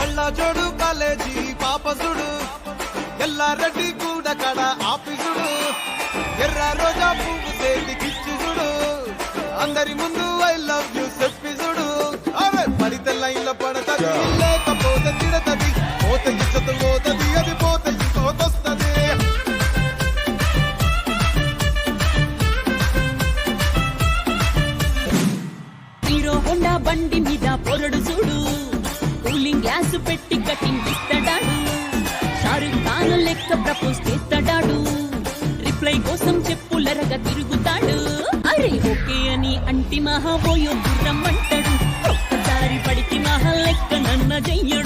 కళ్ళ జోడు కాలేజీ పాపసుడు ఎల్లారెడ్డి కూడా కడ ఆఫీసుడు ఎర్ర రోజా పువ్వు చేతికిచ్చి చూడు అందరి ముందు ఐ లవ్ యూ చెప్పి చూడు అరే పడితే లైన్ లో పడతది లేకపోతే తిడతది పోతే ఇచ్చత పోతది అది పోతే ఇంకోతొస్తది హీరో హోండా బండి మీద పొరడు చూడు కూలింగ్ గ్లాస్ పెట్టి కటింగ్ ఇస్తాడాడు షారుఖ్ ఖాన్ లెక్క ప్రపోజ్ చేస్తాడాడు రిప్లై కోసం చెప్పులరగా తిరుగుతాడు అరే ఓకే అని అంటి మహా పోయో గుర్రం అంటాడు ఒక్కసారి పడికి మహా లెక్క నన్న చెయ్యడు